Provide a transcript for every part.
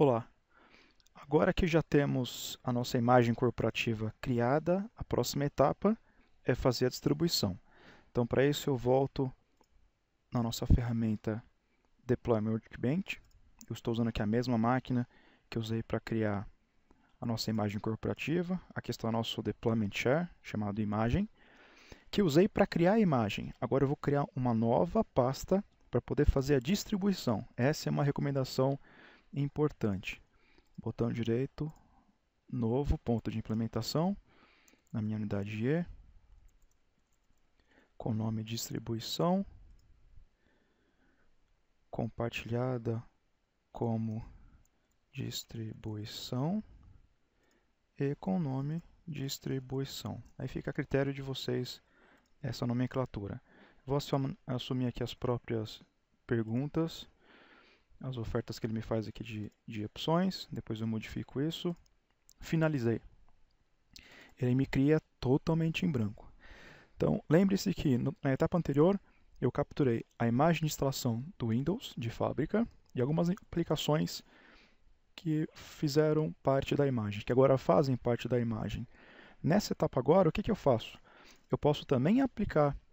Olá, agora que já temos a nossa imagem corporativa criada, a próxima etapa é fazer a distribuição. Então, para isso, eu volto na nossa ferramenta Deploy Workbench. Eu estou usando aqui a mesma máquina que eu usei para criar a nossa imagem corporativa. Aqui está o nosso Deployment Share, chamado Imagem, que eu usei para criar a imagem. Agora eu vou criar uma nova pasta para poder fazer a distribuição. Essa é uma recomendação importante. Botão direito, novo, ponto de implementação, na minha unidade E, com nome distribuição, compartilhada como distribuição e com nome distribuição. Aí fica a critério de vocês essa nomenclatura. Vou assumir aqui as próprias perguntas, as ofertas que ele me faz aqui de opções, depois eu modifico isso, finalizei. Ele me cria totalmente em branco. Então, lembre-se que na etapa anterior eu capturei a imagem de instalação do Windows de fábrica e algumas aplicações que fizeram parte da imagem, que agora fazem parte da imagem. Nessa etapa agora, o que eu faço? Eu posso também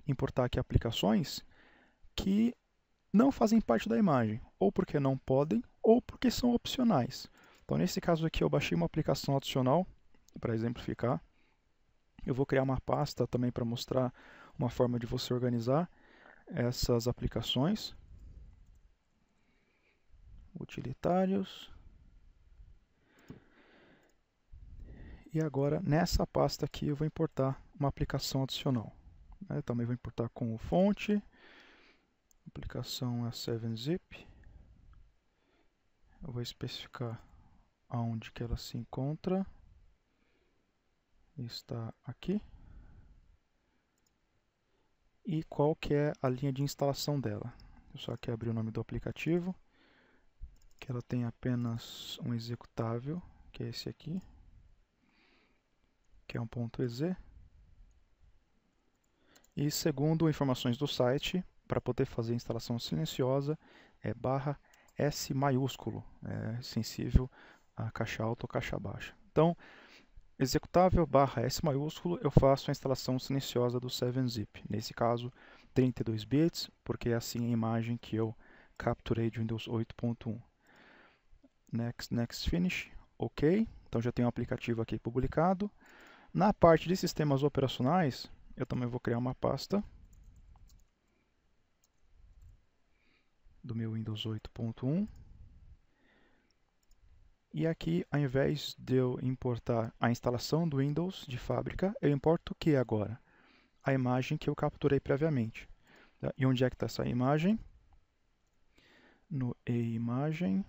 importar aqui aplicações que não fazem parte da imagem, ou porque não podem, ou porque são opcionais. Então, nesse caso aqui, eu baixei uma aplicação adicional, para exemplificar. Eu vou criar uma pasta também para mostrar uma forma de você organizar essas aplicações. Utilitários. E agora, nessa pasta aqui, eu vou importar uma aplicação adicional. Eu também vou importar com o fonte. A aplicação é 7-zip. Eu vou especificar aonde que ela se encontra. Está aqui. E qual que é a linha de instalação dela. Eu só aqui abrir o nome do aplicativo, que ela tem apenas um executável, que é esse aqui, que é um .exe. E segundo informações do site, para poder fazer a instalação silenciosa, é /S maiúsculo, é sensível a caixa alta ou caixa baixa. Então, executável /S maiúsculo, eu faço a instalação silenciosa do 7-zip. Nesse caso, 32 bits, porque é assim a imagem que eu capturei de Windows 8.1. Next, next, finish. Ok. Então já tenho o aplicativo aqui publicado. Na parte de sistemas operacionais, eu também vou criar uma pasta do meu Windows 8.1. E aqui, ao invés de eu importar a instalação do Windows de fábrica, eu importo o que agora? A imagem que eu capturei previamente. E onde é que está essa imagem? No eImagem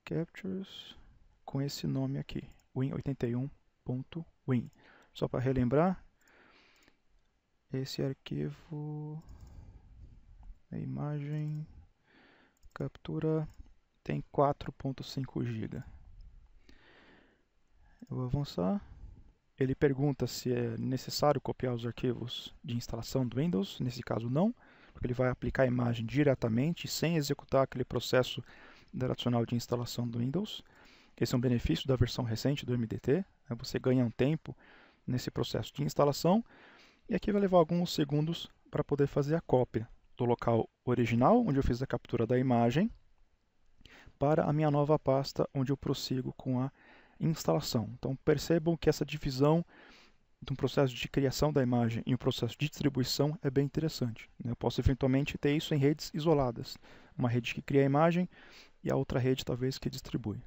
/captures com esse nome aqui, win81.win. Só para relembrar, esse arquivo, a imagem captura, tem 4.5 GB. Eu vou avançar. Ele pergunta se é necessário copiar os arquivos de instalação do Windows. Nesse caso, não, porque ele vai aplicar a imagem diretamente, sem executar aquele processo tradicional de instalação do Windows. Esse é um benefício da versão recente do MDT. Você ganha um tempo nesse processo de instalação. E aqui vai levar alguns segundos para poder fazer a cópia do local original, onde eu fiz a captura da imagem, para a minha nova pasta, onde eu prossigo com a instalação. Então percebam que essa divisão de um processo de criação da imagem e um processo de distribuição é bem interessante. Eu posso eventualmente ter isso em redes isoladas. Uma rede que cria a imagem e a outra rede talvez que distribui.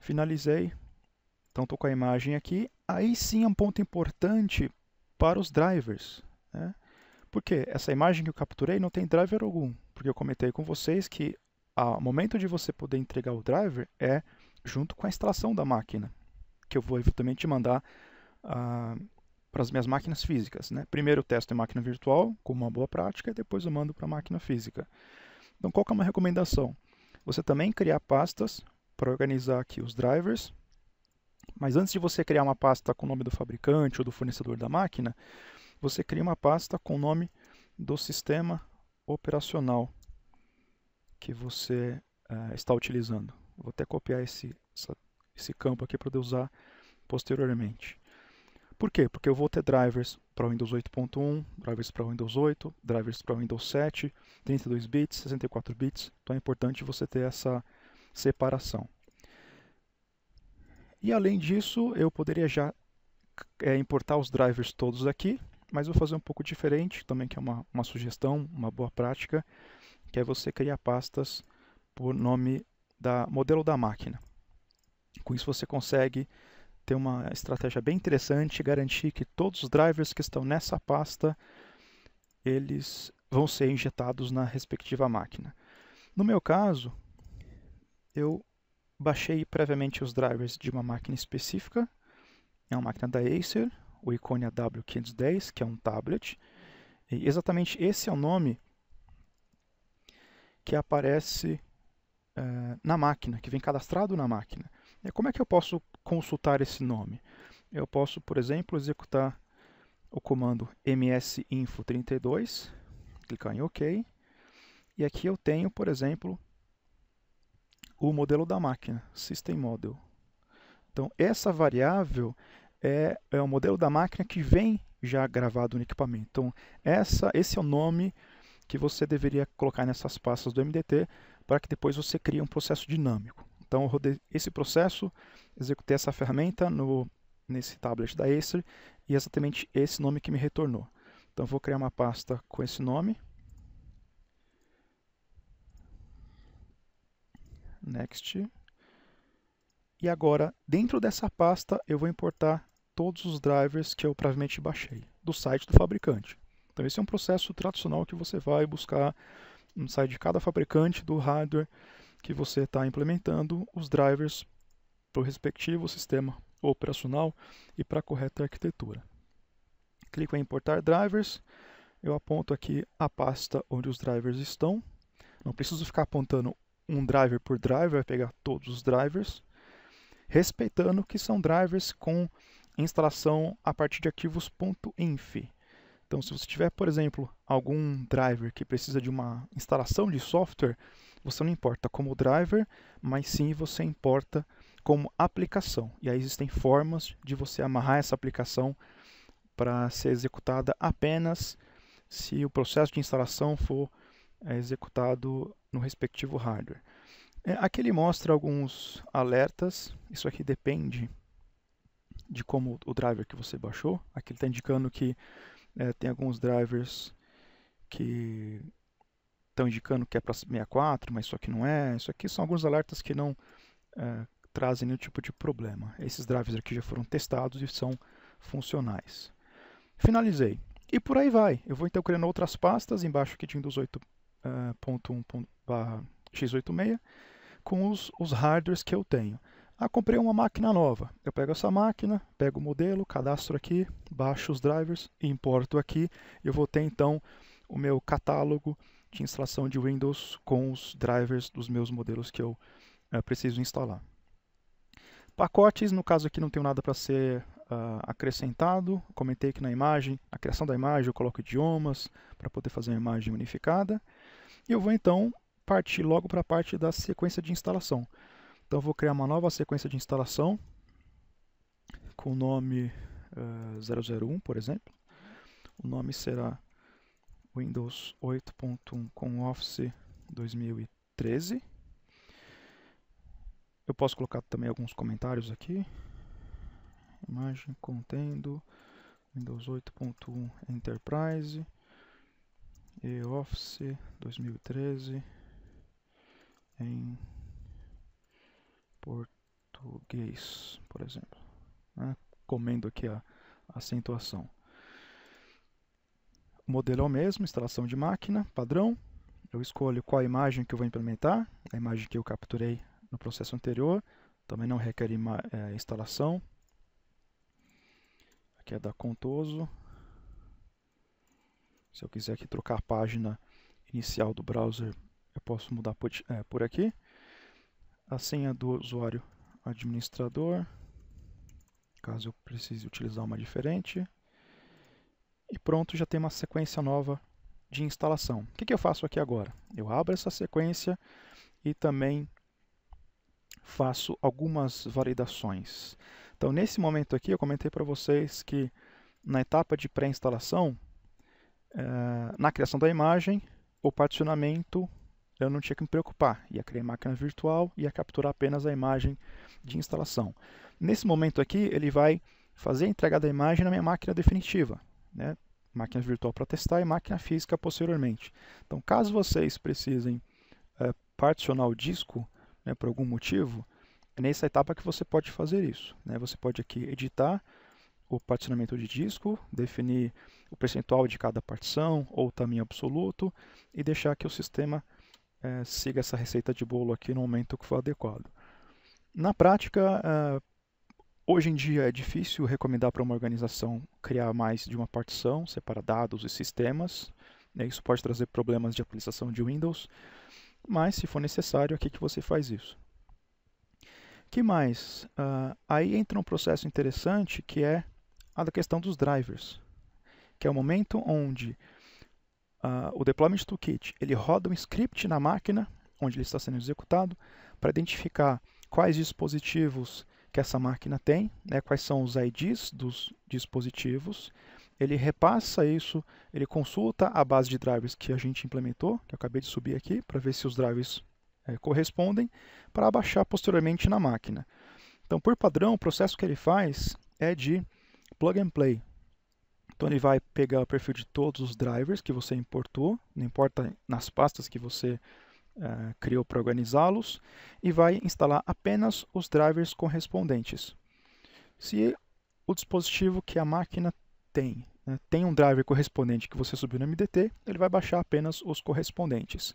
Finalizei. Então estou com a imagem aqui. Aí sim é um ponto importante para os drivers. Porque essa imagem que eu capturei não tem driver algum. Porque eu comentei com vocês que o momento de você poder entregar o driver é junto com a instalação da máquina, que eu vou eventualmente mandar para as minhas máquinas físicas. Primeiro eu testo em máquina virtual, como uma boa prática, e depois eu mando para a máquina física. Então, qual que é uma recomendação? Você também criar pastas para organizar aqui os drivers, mas antes de você criar uma pasta com o nome do fabricante ou do fornecedor da máquina, você cria uma pasta com o nome do sistema operacional que você está utilizando. Vou até copiar esse campo aqui para poder usar posteriormente. Por quê? Porque eu vou ter drivers para Windows 8.1, drivers para Windows 8, drivers para Windows 7, 32 bits, 64 bits. Então é importante você ter essa separação. E além disso, eu poderia já importar os drivers todos aqui, mas vou fazer um pouco diferente, também que é uma sugestão, uma boa prática, que é você criar pastas por nome modelo da máquina. Com isso você consegue ter uma estratégia bem interessante e garantir que todos os drivers que estão nessa pasta, eles vão ser injetados na respectiva máquina. No meu caso, eu baixei previamente os drivers de uma máquina específica, é uma máquina da Acer, o Iconia W510, que é um tablet, e exatamente esse é o nome que aparece na máquina, que vem cadastrado na máquina. E como é que eu posso consultar esse nome? Eu posso, por exemplo, executar o comando msinfo32, clicar em OK, e aqui eu tenho, por exemplo, o modelo da máquina, System Model. Então, essa variável é o modelo da máquina que vem já gravado no equipamento. Então, esse é o nome que você deveria colocar nessas pastas do MDT para que depois você crie um processo dinâmico. Então, eu rodei esse processo, executei essa ferramenta nesse tablet da Acer e é exatamente esse nome que me retornou. Então, eu vou criar uma pasta com esse nome. Next. E agora, dentro dessa pasta, eu vou importar todos os drivers que eu previamente baixei, do site do fabricante. Então, esse é um processo tradicional que você vai buscar no site de cada fabricante do hardware que você está implementando os drivers para o respectivo sistema operacional e para a correta arquitetura. Clico em importar drivers, eu aponto aqui a pasta onde os drivers estão. Não preciso ficar apontando um driver por driver, vai pegar todos os drivers, respeitando que são drivers com instalação a partir de arquivos .inf. Então, se você tiver, por exemplo, algum driver que precisa de uma instalação de software, você não importa como driver, mas sim você importa como aplicação. E aí existem formas de você amarrar essa aplicação para ser executada apenas se o processo de instalação for executado no respectivo hardware. Aqui ele mostra alguns alertas, isso aqui depende de como o driver que você baixou. Aqui ele está indicando que tem alguns drivers que estão indicando que é para 64, mas isso aqui não é. Isso aqui são alguns alertas que não trazem nenhum tipo de problema. Esses drivers aqui já foram testados e são funcionais. Finalizei. E por aí vai. Eu vou então criando outras pastas embaixo aqui de Windows 8.1/x86 com os hardwares que eu tenho. Comprei uma máquina nova. Eu pego essa máquina, pego o modelo, cadastro aqui, baixo os drivers, importo aqui. Eu vou ter então o meu catálogo de instalação de Windows com os drivers dos meus modelos que eu preciso instalar. Pacotes, no caso aqui não tenho nada para ser acrescentado. Comentei que na imagem, a criação da imagem, eu coloco idiomas para poder fazer uma imagem unificada. E eu vou então partir logo para a parte da sequência de instalação. Então, eu vou criar uma nova sequência de instalação com o nome 001, por exemplo. O nome será Windows 8.1 com Office 2013. Eu posso colocar também alguns comentários aqui. Imagem contendo Windows 8.1 Enterprise e Office 2013 em português, por exemplo. Comendo aqui a acentuação. O modelo é o mesmo, instalação de máquina, padrão. Eu escolho qual imagem que eu vou implementar, a imagem que eu capturei no processo anterior, também não requer instalação. Aqui é da Contoso. Se eu quiser aqui trocar a página inicial do browser, eu posso mudar por aqui. A senha do usuário administrador, caso eu precise utilizar uma diferente. E pronto, já tem uma sequência nova de instalação. O que eu faço aqui agora? Eu abro essa sequência e também faço algumas validações. Então, nesse momento aqui, eu comentei para vocês que na etapa de pré-instalação, na criação da imagem, o particionamento eu não tinha que me preocupar. Ia criar máquina virtual, ia capturar apenas a imagem de instalação. Nesse momento aqui, ele vai fazer a entrega da imagem na minha máquina definitiva, né? Máquina virtual para testar e máquina física posteriormente. Então, caso vocês precisem particionar o disco, né, por algum motivo, é nessa etapa que você pode fazer isso, né? Você pode aqui editar o particionamento de disco, definir o percentual de cada partição ou tamanho absoluto e deixar que o sistema siga essa receita de bolo aqui no momento que for adequado. Na prática, hoje em dia é difícil recomendar para uma organização criar mais de uma partição, separar dados e sistemas, né? Isso pode trazer problemas de atualização de Windows, mas se for necessário, aqui que você faz isso. Que mais? Aí entra um processo interessante que é a da questão dos drivers, que é o momento onde o Deployment Toolkit ele roda um script na máquina onde ele está sendo executado para identificar quais dispositivos que essa máquina tem, né, quais são os IDs dos dispositivos. Ele repassa isso, ele consulta a base de drivers que a gente implementou, que eu acabei de subir aqui, para ver se os drivers correspondem, para baixar posteriormente na máquina. Então, por padrão, o processo que ele faz é de plug and play. Então ele vai pegar o perfil de todos os drivers que você importou, não importa nas pastas que você criou para organizá-los, e vai instalar apenas os drivers correspondentes. Se o dispositivo que a máquina tem, né, tem um driver correspondente que você subiu no MDT, ele vai baixar apenas os correspondentes.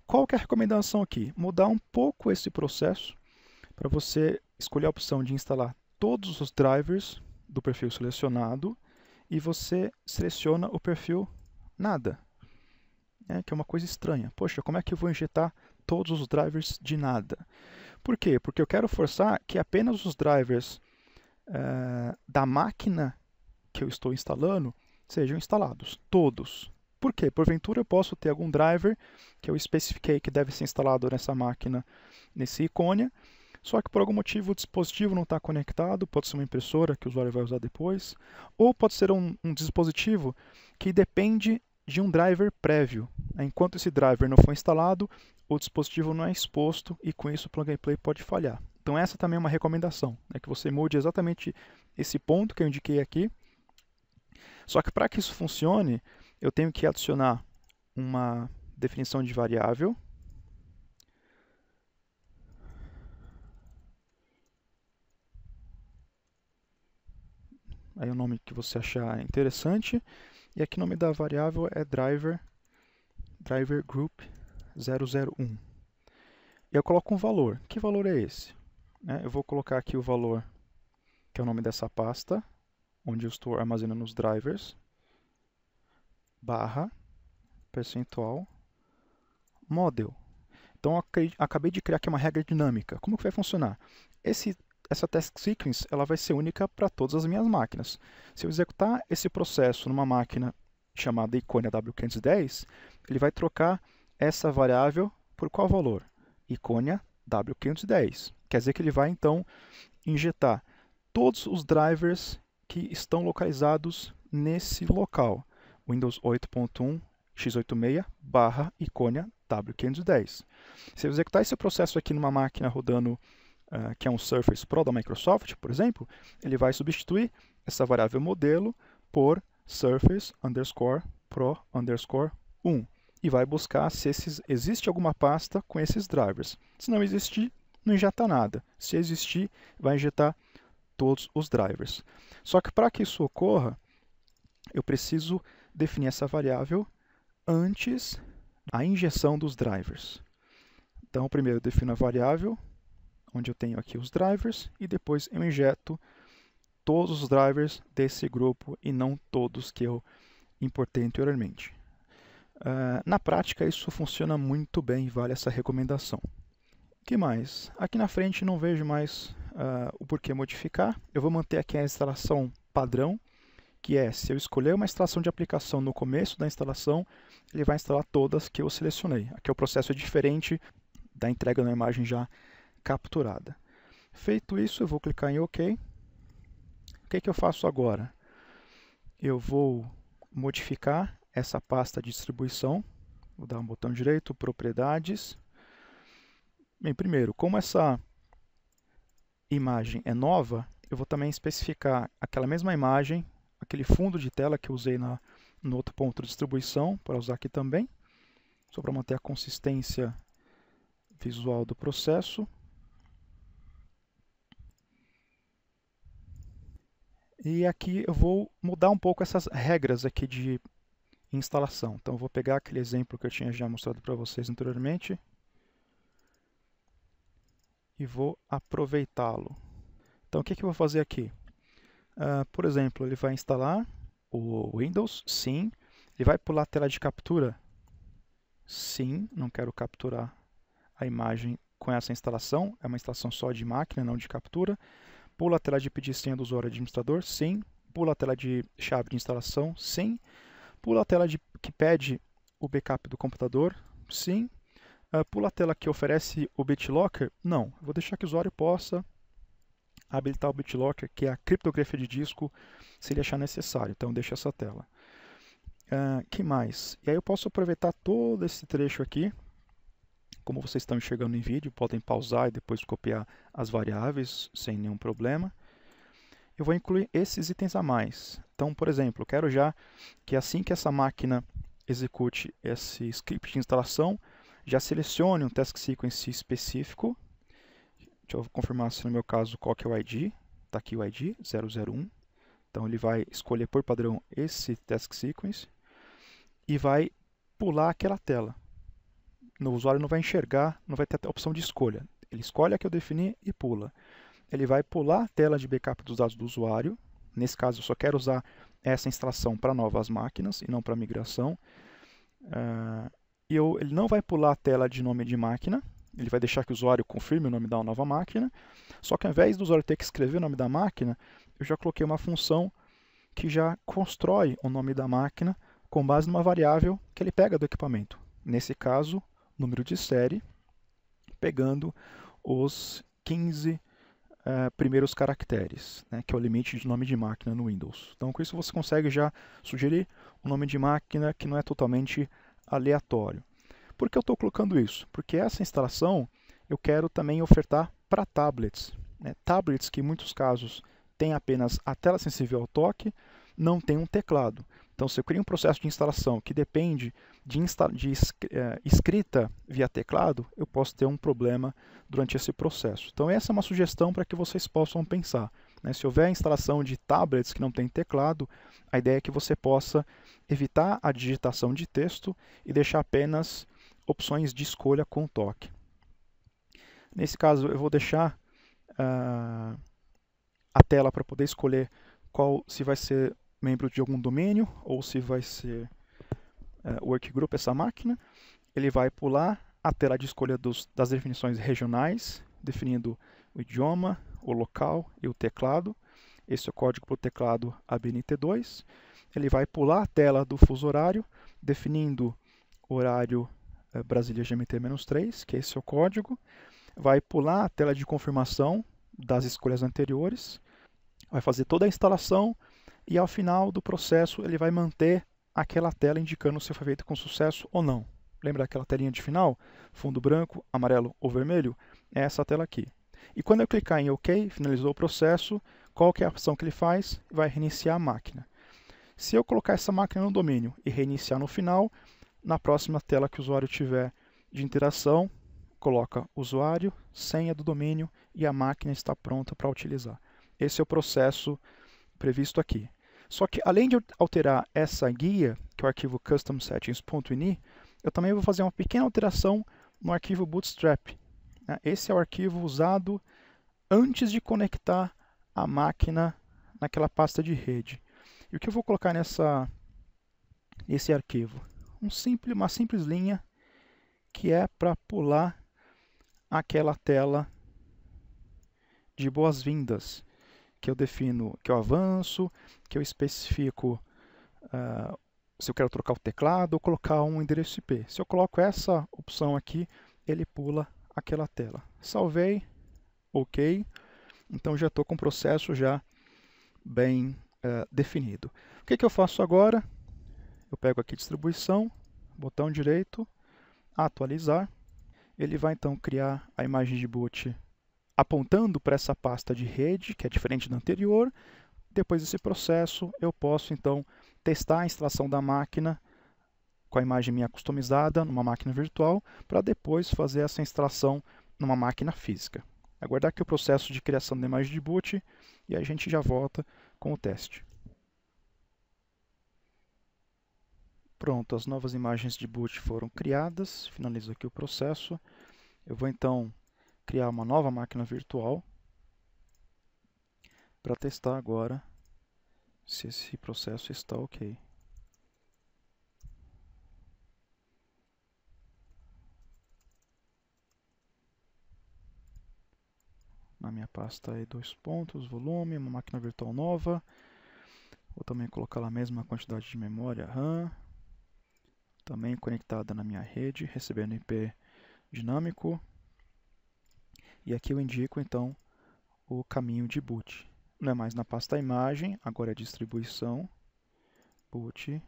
Qual que é a recomendação aqui? Mudar um pouco esse processo para você escolher a opção de instalar todos os drivers do perfil selecionado e você seleciona o perfil nada, né, que é uma coisa estranha. Poxa, como é que eu vou injetar todos os drivers de nada? Por quê? Porque eu quero forçar que apenas os drivers da máquina que eu estou instalando sejam instalados, todos. Por quê? Porventura eu posso ter algum driver que eu especifiquei que deve ser instalado nessa máquina, nesse Icônia, só que por algum motivo o dispositivo não está conectado, pode ser uma impressora que o usuário vai usar depois, ou pode ser um dispositivo que depende de um driver prévio. Enquanto esse driver não for instalado, o dispositivo não é exposto e com isso o plug and play pode falhar. Então essa também é uma recomendação, né, que você mude exatamente esse ponto que eu indiquei aqui. Só que para que isso funcione, eu tenho que adicionar uma definição de variável. Aí o nome que você achar interessante. E aqui o nome da variável é driver group 001. E eu coloco um valor. Que valor é esse? Eu vou colocar aqui o valor, que é o nome dessa pasta, onde eu estou armazenando os drivers, barra, percentual, model. Então, eu acabei de criar aqui uma regra dinâmica. Como que vai funcionar? Essa task sequence ela vai ser única para todas as minhas máquinas. Se eu executar esse processo numa máquina chamada Icônia W510, ele vai trocar essa variável por qual valor? Icônia W510. Quer dizer que ele vai, então, injetar todos os drivers que estão localizados nesse local. Windows 8.1 x86 barra Icônia W510. Se eu executar esse processo aqui numa máquina rodando que é um Surface Pro da Microsoft, por exemplo, ele vai substituir essa variável modelo por Surface Pro 1 e vai buscar se existe alguma pasta com esses drivers. Se não existir, não injeta nada. Se existir, vai injetar todos os drivers. Só que para que isso ocorra, eu preciso definir essa variável antes da injeção dos drivers. Então, primeiro eu defino a variável, onde eu tenho aqui os drivers, e depois eu injeto todos os drivers desse grupo e não todos que eu importei anteriormente. Na prática, isso funciona muito bem e vale essa recomendação. O que mais? Aqui na frente não vejo mais o porquê modificar. Eu vou manter aqui a instalação padrão, que é, se eu escolher uma instalação de aplicação no começo da instalação, ele vai instalar todas que eu selecionei. Aqui o processo é diferente da entrega da imagem já capturada. Feito isso, eu vou clicar em OK. O que eu faço agora? Eu vou modificar essa pasta de distribuição. Vou dar um botão direito, propriedades. Bem, primeiro, como essa imagem é nova, eu vou também especificar aquela mesma imagem, aquele fundo de tela que eu usei no outro ponto de distribuição, para usar aqui também, só para manter a consistência visual do processo. E aqui eu vou mudar um pouco essas regras aqui de instalação. Então eu vou pegar aquele exemplo que eu tinha já mostrado para vocês anteriormente e vou aproveitá-lo. Então o que eu vou fazer aqui? Por exemplo, ele vai instalar o Windows, sim. Ele vai pular a tela de captura, sim. Não quero capturar a imagem com essa instalação, é uma instalação só de máquina, não de captura. Pula a tela de pedir senha do usuário administrador, sim. Pula a tela de chave de instalação, sim. Pula a tela que pede o backup do computador, sim. Pula a tela que oferece o BitLocker, não. Eu vou deixar que o usuário possa habilitar o BitLocker, que é a criptografia de disco, se ele achar necessário. Então, deixa essa tela. Que mais? E aí eu posso aproveitar todo esse trecho aqui. Como vocês estão enxergando em vídeo, podem pausar e depois copiar as variáveis sem nenhum problema. Eu vou incluir esses itens a mais. Então, por exemplo, eu quero já que assim que essa máquina execute esse script de instalação, já selecione um task sequence específico. Deixa eu confirmar se no meu caso qual que é o ID. Está aqui o ID, 001. Então ele vai escolher por padrão esse task sequence e vai pular aquela tela. O usuário não vai enxergar, não vai ter a opção de escolha. Ele escolhe a que eu defini e pula. Ele vai pular a tela de backup dos dados do usuário. Nesse caso, eu só quero usar essa instalação para novas máquinas e não para migração. Ele não vai pular a tela de nome de máquina. Ele vai deixar que o usuário confirme o nome da nova máquina. Só que ao invés do usuário ter que escrever o nome da máquina, eu já coloquei uma função que já constrói o nome da máquina com base numa variável que ele pega do equipamento. Nesse caso, número de série, pegando os 15 primeiros caracteres, né, que é o limite de nome de máquina no Windows. Então, com isso você consegue já sugerir um nome de máquina que não é totalmente aleatório. Por que eu estou colocando isso? Porque essa instalação eu quero também ofertar para tablets. Né? Tablets que em muitos casos têm apenas a tela sensível ao toque, não tem um teclado. Então, se eu crio um processo de instalação que depende de escrita via teclado, eu posso ter um problema durante esse processo. Então, essa é uma sugestão para que vocês possam pensar. Né? Se houver instalação de tablets que não tem teclado, a ideia é que você possa evitar a digitação de texto e deixar apenas opções de escolha com toque. Nesse caso, eu vou deixar a tela para poder escolher se vai ser membro de algum domínio ou se vai ser workgroup essa máquina. Ele vai pular a tela de escolha das definições regionais, definindo o idioma, o local e o teclado. Esse é o código para o teclado ABNT2. Ele vai pular a tela do fuso horário, definindo o horário Brasília GMT-3, que esse é o código. Vai pular a tela de confirmação das escolhas anteriores, vai fazer toda a instalação e ao final do processo ele vai manter aquela tela indicando se foi feito com sucesso ou não. Lembra aquela telinha de final? Fundo branco, amarelo ou vermelho? É essa tela aqui. E quando eu clicar em OK, finalizou o processo, qual que é a ação que ele faz? Vai reiniciar a máquina. Se eu colocar essa máquina no domínio e reiniciar no final, na próxima tela que o usuário tiver de interação, coloca usuário, senha do domínio e a máquina está pronta para utilizar. Esse é o processo previsto aqui. Só que além de alterar essa guia, que é o arquivo customsettings.ini, eu também vou fazer uma pequena alteração no arquivo Bootstrap. Esse é o arquivo usado antes de conectar a máquina naquela pasta de rede. E o que eu vou colocar nesse arquivo? Uma simples linha que é para pular aquela tela de boas-vindas, que eu defino, que eu avanço, que eu especifico se eu quero trocar o teclado ou colocar um endereço IP. Se eu coloco essa opção aqui, ele pula aquela tela. Salvei, ok. Então já estou com o processo já bem definido. O que eu faço agora? Eu pego aqui distribuição, botão direito, atualizar. Ele vai então criar a imagem de boot apontando para essa pasta de rede, que é diferente da anterior. Depois desse processo, eu posso então testar a instalação da máquina com a imagem minha customizada numa máquina virtual, para depois fazer essa instalação numa máquina física. Aguardar aqui o processo de criação da imagem de boot e a gente já volta com o teste. Pronto, as novas imagens de boot foram criadas, finalizo aqui o processo. Eu vou então criar uma nova máquina virtual para testar agora se esse processo está ok. Na minha pasta aí, 2 pontos, volume, uma máquina virtual nova. Vou também colocar a mesma quantidade de memória RAM. Também conectada na minha rede, recebendo IP dinâmico. E aqui eu indico então o caminho de boot. Não é mais na pasta imagem, agora é distribuição, boot,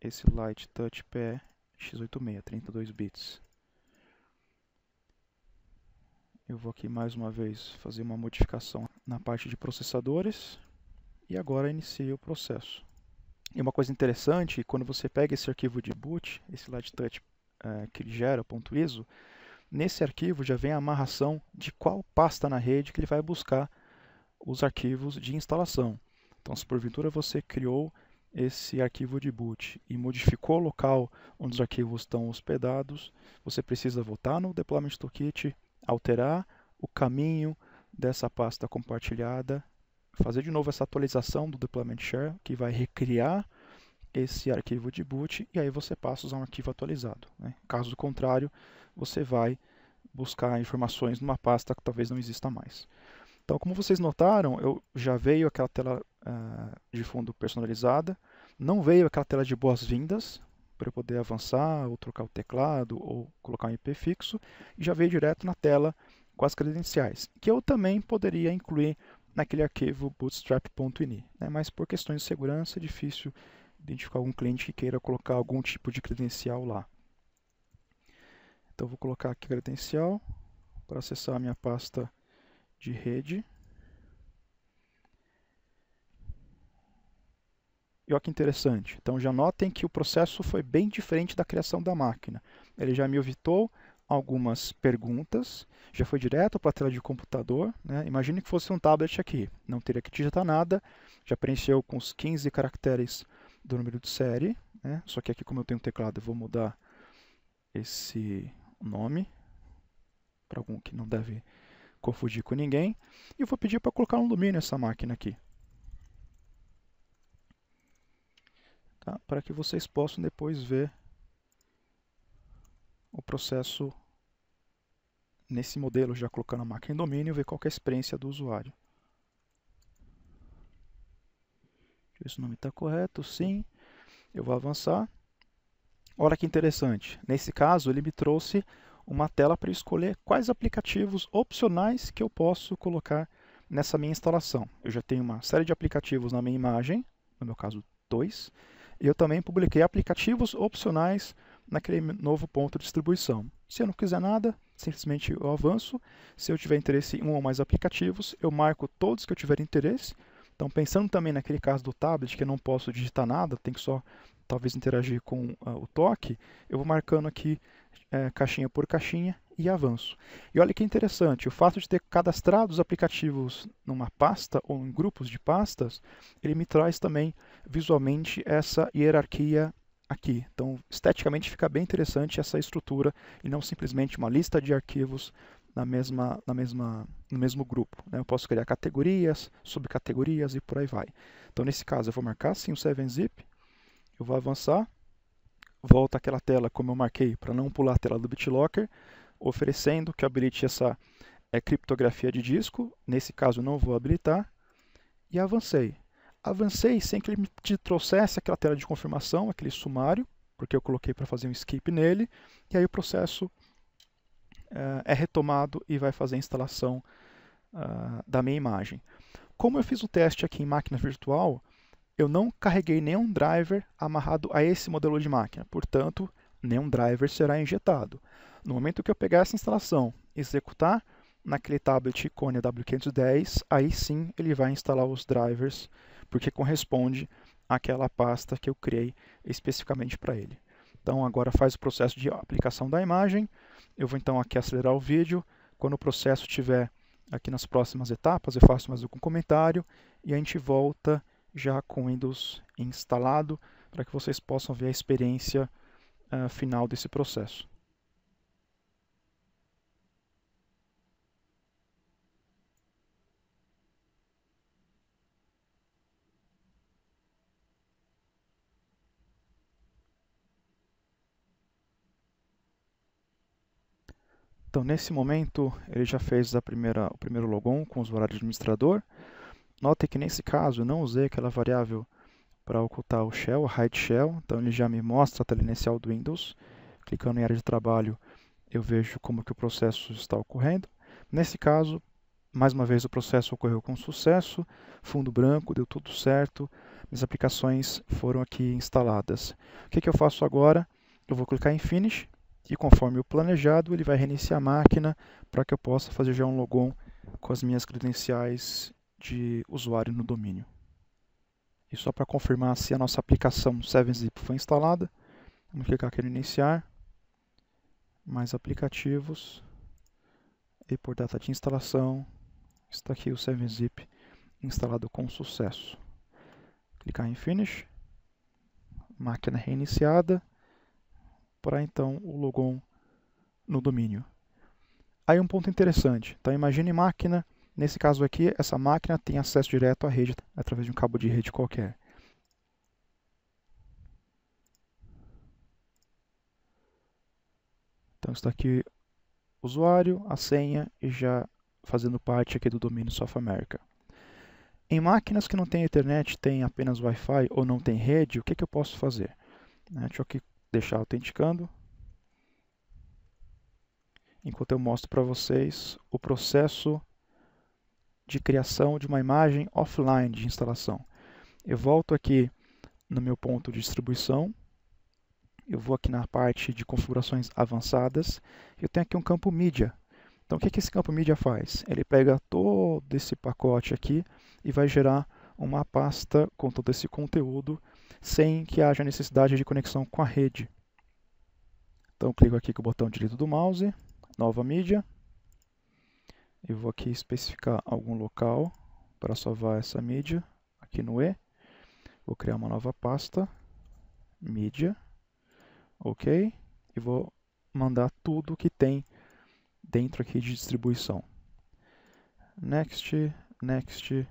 esse Light Touch PE x86, 32 bits. Eu vou aqui mais uma vez fazer uma modificação na parte de processadores e agora inicio o processo. E uma coisa interessante, quando você pega esse arquivo de boot, esse Light Touch que ele gera, .iso, nesse arquivo já vem a amarração de qual pasta na rede que ele vai buscar os arquivos de instalação. Então, se porventura você criou esse arquivo de boot e modificou o local onde os arquivos estão hospedados, você precisa voltar no Deployment Toolkit, alterar o caminho dessa pasta compartilhada, fazer de novo essa atualização do Deployment Share, que vai recriar esse arquivo de boot, e aí você passa a usar um arquivo atualizado, né? Caso contrário, você vai buscar informações numa pasta que talvez não exista mais. Então, como vocês notaram, eu já veio aquela tela de fundo personalizada, não veio aquela tela de boas-vindas, para eu poder avançar, ou trocar o teclado, ou colocar um IP fixo, e já veio direto na tela com as credenciais, que eu também poderia incluir naquele arquivo bootstrap.ini, né? Mas por questões de segurança é difícil identificar algum cliente que queira colocar algum tipo de credencial lá. Então, vou colocar aqui credencial para acessar a minha pasta de rede. E olha que interessante. Então já notem que o processo foi bem diferente da criação da máquina. Ele já me evitou algumas perguntas, já foi direto para a tela de computador, né? Imagine que fosse um tablet aqui, não teria que digitar nada, já preencheu com os 15 caracteres do número de série, né? Só que aqui, como eu tenho um teclado, eu vou mudar esse nome para algum que não deve confundir com ninguém. E eu vou pedir para colocar um alumínio nessa máquina aqui, tá? Para que vocês possam depois ver o processo nesse modelo, já colocando a máquina em domínio, ver qual que é a experiência do usuário. Deixa eu ver se o nome está correto, sim. Eu vou avançar. Olha que interessante, nesse caso ele me trouxe uma tela para escolher quais aplicativos opcionais que eu posso colocar nessa minha instalação. Eu já tenho uma série de aplicativos na minha imagem, no meu caso 2, e eu também publiquei aplicativos opcionais naquele novo ponto de distribuição. Se eu não quiser nada, simplesmente eu avanço. Se eu tiver interesse em um ou mais aplicativos, eu marco todos que eu tiver interesse. Então, pensando também naquele caso do tablet, que eu não posso digitar nada, tem que só talvez interagir com o toque, eu vou marcando aqui caixinha por caixinha e avanço. E olha que interessante, o fato de ter cadastrado os aplicativos numa pasta ou em grupos de pastas, ele me traz também visualmente essa hierarquia aqui. Então, esteticamente fica bem interessante essa estrutura e não simplesmente uma lista de arquivos no mesmo grupo, né? Eu posso criar categorias, subcategorias e por aí vai. Então, nesse caso, eu vou marcar sim o 7-zip, eu vou avançar, volta aquela tela como eu marquei para não pular a tela do BitLocker, oferecendo que habilite essa criptografia de disco. Nesse caso, não vou habilitar. E avancei. Avancei sem que ele me trouxesse aquela tela de confirmação, aquele sumário, porque eu coloquei para fazer um skip nele. E aí o processo é retomado e vai fazer a instalação da minha imagem. Como eu fiz o teste aqui em máquina virtual, eu não carreguei nenhum driver amarrado a esse modelo de máquina, portanto, nenhum driver será injetado. No momento que eu pegar essa instalação e executar naquele tablet Konya W510, aí sim ele vai instalar os drivers, porque corresponde àquela pasta que eu criei especificamente para ele. Então agora faz o processo de aplicação da imagem. Eu vou então aqui acelerar o vídeo. Quando o processo estiver aqui nas próximas etapas, eu faço mais algum comentário e a gente volta já com o Windows instalado para que vocês possam ver a experiência final desse processo. Então, nesse momento, ele já fez o primeiro logon com o usuário administrador. Note que nesse caso eu não usei aquela variável para ocultar o shell, a hide shell, então ele já me mostra a tela inicial do Windows. Clicando em área de trabalho, eu vejo como que o processo está ocorrendo. Nesse caso, mais uma vez o processo ocorreu com sucesso, fundo branco, deu tudo certo, minhas aplicações foram aqui instaladas. O que eu faço agora? Eu vou clicar em Finish e conforme o planejado ele vai reiniciar a máquina para que eu possa fazer já um logon com as minhas credenciais de usuário no domínio. E só para confirmar se a nossa aplicação 7-Zip foi instalada, vamos clicar aqui em Iniciar, mais aplicativos, e por data de instalação, está aqui o 7-Zip instalado com sucesso. Clicar em Finish, máquina reiniciada, para então o logon no domínio. Aí um ponto interessante, então imagine máquina, nesse caso aqui, essa máquina tem acesso direto à rede através de um cabo de rede qualquer. Então está aqui o usuário, a senha e já fazendo parte aqui do domínio South America. Em máquinas que não têm internet, tem apenas Wi-Fi ou não tem rede, o que eu posso fazer? Deixa eu aqui deixar autenticando. Enquanto eu mostro para vocês o processo de criação de uma imagem offline de instalação. Eu volto aqui no meu ponto de distribuição. Eu vou aqui na parte de configurações avançadas. Eu tenho aqui um campo mídia. Então o que esse campo mídia faz? Ele pega todo esse pacote aqui e vai gerar uma pasta com todo esse conteúdo sem que haja necessidade de conexão com a rede. Então clico aqui com o botão direito do mouse, nova mídia. Eu vou aqui especificar algum local para salvar essa mídia, aqui no E. Vou criar uma nova pasta, mídia, ok. E vou mandar tudo que tem dentro aqui de distribuição. Next, next.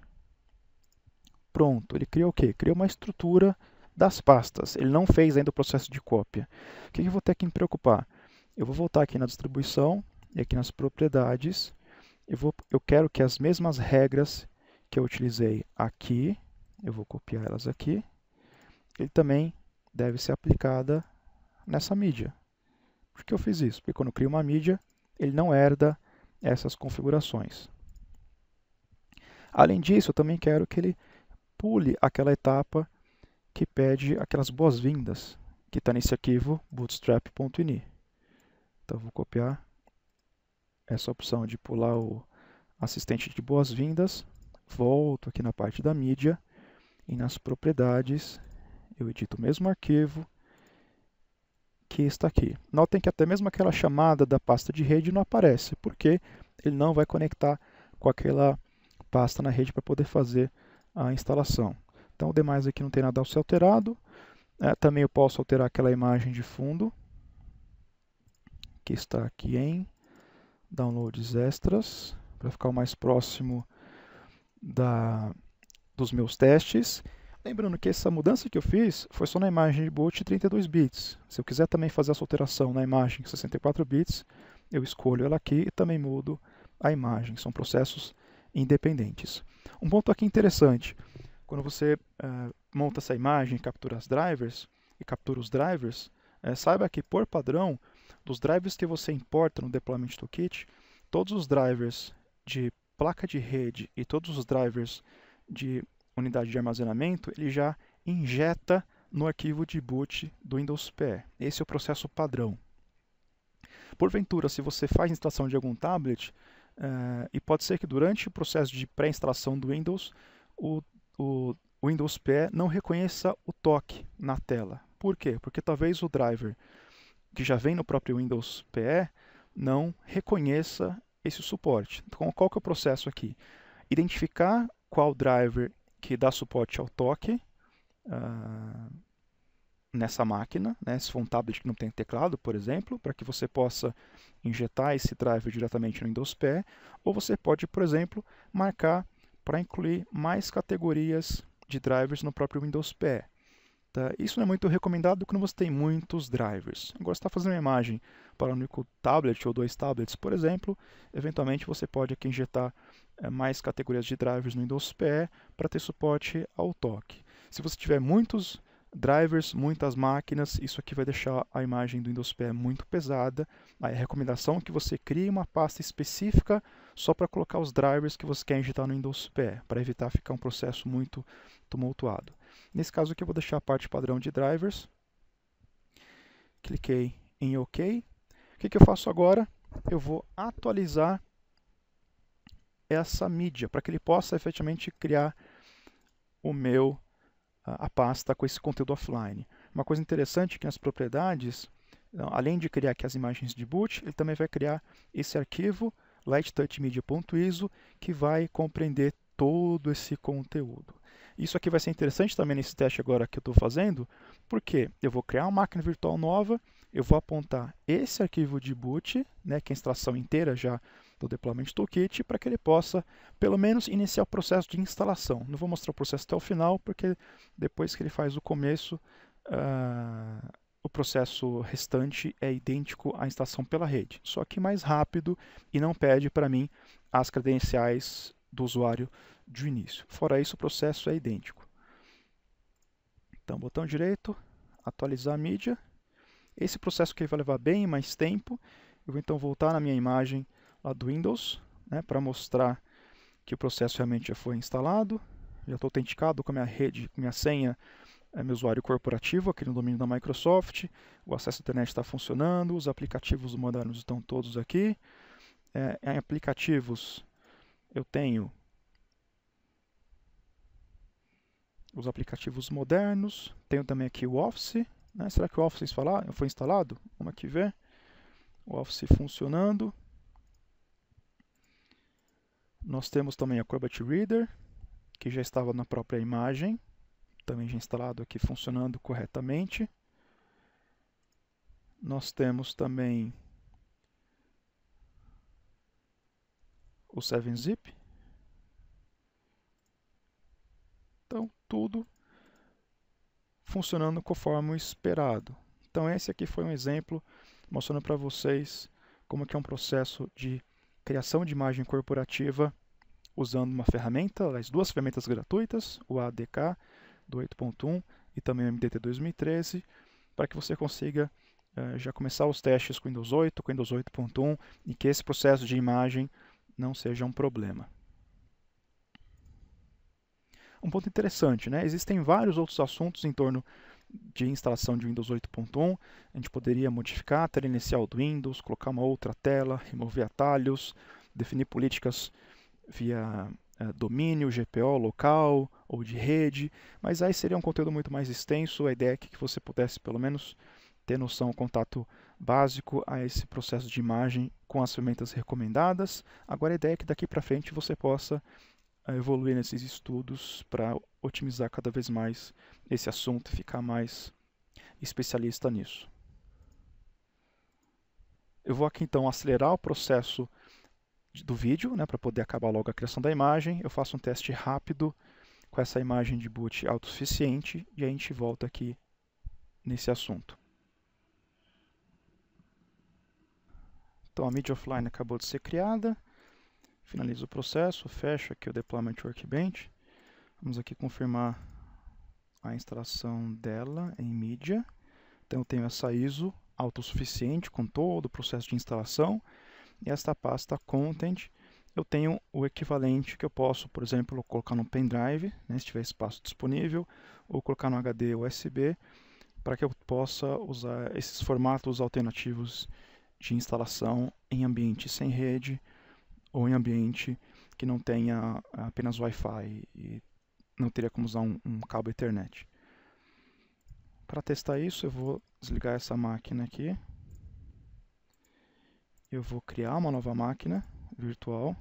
Pronto, ele criou o quê? Criou uma estrutura das pastas. Ele não fez ainda o processo de cópia. O que eu vou ter que me preocupar? Eu vou voltar aqui na distribuição e aqui nas propriedades. Eu quero que as mesmas regras que eu utilizei aqui, eu vou copiar elas aqui, ele também deve ser aplicada nessa mídia. Por que eu fiz isso? Porque quando eu crio uma mídia, ele não herda essas configurações. Além disso, eu também quero que ele pule aquela etapa que pede aquelas boas-vindas, que está nesse arquivo bootstrap.ini. Então, eu vou copiar essa opção de pular o assistente de boas-vindas, volto aqui na parte da mídia e nas propriedades eu edito o mesmo arquivo que está aqui. Notem que até mesmo aquela chamada da pasta de rede não aparece, porque ele não vai conectar com aquela pasta na rede para poder fazer a instalação. Então o demais aqui não tem nada a ser alterado. Também eu posso alterar aquela imagem de fundo, que está aqui em Downloads Extras, para ficar o mais próximo dos meus testes. Lembrando que essa mudança que eu fiz foi só na imagem de boot 32 bits. Se eu quiser também fazer essa alteração na imagem 64 bits, eu escolho ela aqui e também mudo a imagem. São processos independentes. Um ponto aqui interessante, quando você monta essa imagem, captura as drivers e captura os drivers, saiba que por padrão dos drivers que você importa no Deployment Toolkit, todos os drivers de placa de rede e todos os drivers de unidade de armazenamento, ele já injeta no arquivo de boot do Windows PE. Esse é o processo padrão. Porventura, se você faz instalação de algum tablet, e pode ser que durante o processo de pré-instalação do Windows, o Windows PE não reconheça o toque na tela. Por quê? Porque talvez o driver que já vem no próprio Windows PE não reconheça esse suporte. Então, qual que é o processo aqui? Identificar qual driver que dá suporte ao toque nessa máquina, né? Se for um tablet que não tem teclado, por exemplo, para que você possa injetar esse driver diretamente no Windows PE, ou você pode, por exemplo, marcar para incluir mais categorias de drivers no próprio Windows PE. Tá? Isso não é muito recomendado quando você tem muitos drivers. Agora, se está fazendo uma imagem para um único tablet ou 2 tablets, por exemplo, eventualmente você pode aqui injetar mais categorias de drivers no Windows PE para ter suporte ao toque. Se você tiver muitos drivers, muitas máquinas, isso aqui vai deixar a imagem do Windows PE muito pesada. Aí a recomendação é que você crie uma pasta específica só para colocar os drivers que você quer injetar no Windows PE, para evitar ficar um processo muito tumultuado. Nesse caso aqui eu vou deixar a parte padrão de drivers. Cliquei em OK. O que eu faço agora? Eu vou atualizar essa mídia para que ele possa efetivamente criar a pasta com esse conteúdo offline. Uma coisa interessante é que nas propriedades, além de criar aqui as imagens de boot, ele também vai criar esse arquivo lighttouchmedia.iso que vai compreender todo esse conteúdo. Isso aqui vai ser interessante também nesse teste agora que eu estou fazendo, porque eu vou criar uma máquina virtual nova, eu vou apontar esse arquivo de boot, né, que é a instalação inteira já do Deployment Toolkit, para que ele possa, pelo menos, iniciar o processo de instalação. Não vou mostrar o processo até o final, porque depois que ele faz o começo, o processo restante é idêntico à instalação pela rede, só que mais rápido e não pede para mim as credenciais do usuário de início. Fora isso, o processo é idêntico. Então, botão direito, atualizar a mídia. Esse processo aqui vai levar bem mais tempo. Eu vou então voltar na minha imagem lá do Windows, né, para mostrar que o processo realmente já foi instalado. Já estou autenticado com a minha rede, com a minha senha, meu usuário corporativo aqui no domínio da Microsoft. O acesso à internet está funcionando, os aplicativos modernos estão todos aqui. Em aplicativos, eu tenho os aplicativos modernos, tenho também aqui o Office, né? Será que o Office foi instalado? Vamos aqui ver. O Office funcionando. Nós temos também a Acrobat Reader, que já estava na própria imagem, também já instalado aqui funcionando corretamente. Nós temos também o 7-Zip. Então, tudo funcionando conforme o esperado. Então, esse aqui foi um exemplo mostrando para vocês como que é um processo de criação de imagem corporativa usando uma ferramenta, as duas ferramentas gratuitas, o ADK do 8.1 e também o MDT 2013, para que você consiga já começar os testes com Windows 8, com Windows 8.1 e que esse processo de imagem não seja um problema. Um ponto interessante, né? Existem vários outros assuntos em torno de instalação de Windows 8.1. A gente poderia modificar a tela inicial do Windows, colocar uma outra tela, remover atalhos, definir políticas via domínio, GPO local ou de rede, mas aí seria um conteúdo muito mais extenso. A ideia é que você pudesse pelo menos ter noção, contato básico a esse processo de imagem com as ferramentas recomendadas. Agora a ideia é que daqui para frente você possa evoluir nesses estudos para otimizar cada vez mais esse assunto e ficar mais especialista nisso. Eu vou aqui então acelerar o processo do vídeo, né, para poder acabar logo a criação da imagem. Eu faço um teste rápido com essa imagem de boot autossuficiente e a gente volta aqui nesse assunto. Então a mídia offline acabou de ser criada. Finalizo o processo, fecho aqui o Deployment Workbench. Vamos aqui confirmar a instalação dela em mídia. Então eu tenho essa ISO autossuficiente com todo o processo de instalação. E esta pasta Content, eu tenho o equivalente que eu posso, por exemplo, colocar no pendrive, né, se tiver espaço disponível, ou colocar no HD USB, para que eu possa usar esses formatos alternativos de instalação em ambiente sem rede ou em ambiente que não tenha apenas Wi-Fi e não teria como usar um cabo Ethernet. Para testar isso, eu vou desligar essa máquina aqui. Eu vou criar uma nova máquina virtual.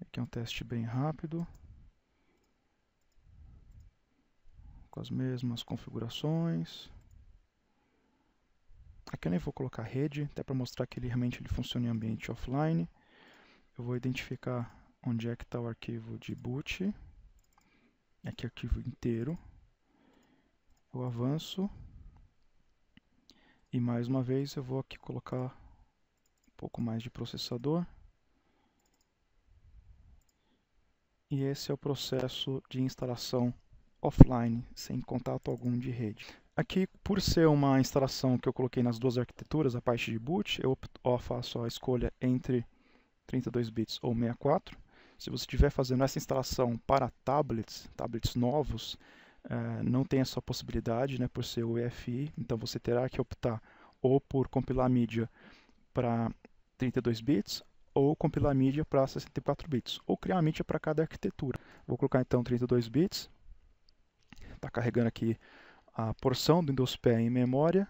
Aqui é um teste bem rápido, com as mesmas configurações. Aqui eu nem vou colocar rede, até para mostrar que ele realmente funciona em ambiente offline. Eu vou identificar onde é que está o arquivo de boot. Aqui é o arquivo inteiro. Eu avanço. E mais uma vez eu vou aqui colocar um pouco mais de processador. E esse é o processo de instalação offline, sem contato algum de rede. Aqui, por ser uma instalação que eu coloquei nas duas arquiteturas, a parte de boot, eu faço a escolha entre 32 bits ou 64. Se você estiver fazendo essa instalação para tablets novos, não tem essa possibilidade, né, por ser UEFI, então você terá que optar ou por compilar a mídia para 32 bits ou compilar a mídia para 64 bits, ou criar a mídia para cada arquitetura. Vou colocar então 32 bits, está carregando aqui a porção do Windows PE em memória,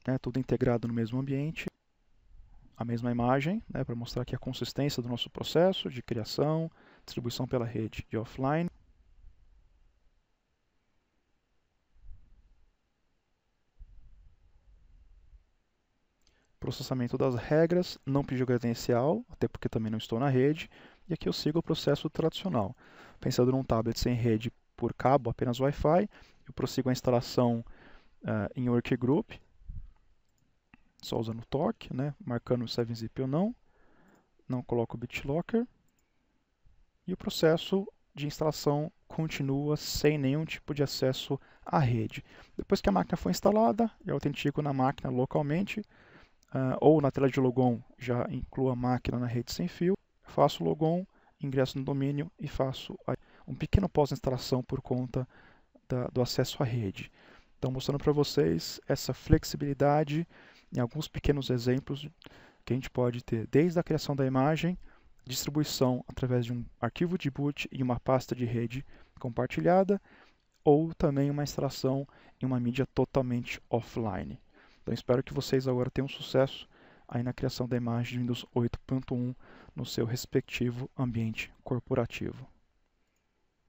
né, tudo integrado no mesmo ambiente, a mesma imagem, né, para mostrar aqui a consistência do nosso processo de criação, distribuição pela rede de offline. Processamento das regras, não pediu credencial, até porque também não estou na rede, e aqui eu sigo o processo tradicional. Pensando num tablet sem rede por cabo, apenas Wi-Fi, eu prossigo a instalação em Workgroup, só usando o toque, né, marcando o 7-zip ou não coloco o BitLocker, e o processo de instalação continua sem nenhum tipo de acesso à rede. Depois que a máquina foi instalada, eu autentico na máquina localmente, ou na tela de logon já incluo a máquina na rede sem fio, faço logon, ingresso no domínio e faço um pequeno pós-instalação por conta do acesso à rede. Então, mostrando para vocês essa flexibilidade em alguns pequenos exemplos que a gente pode ter, desde a criação da imagem, distribuição através de um arquivo de boot e uma pasta de rede compartilhada, ou também uma instalação em uma mídia totalmente offline. Então, espero que vocês agora tenham sucesso aí na criação da imagem de Windows 8.1 no seu respectivo ambiente corporativo.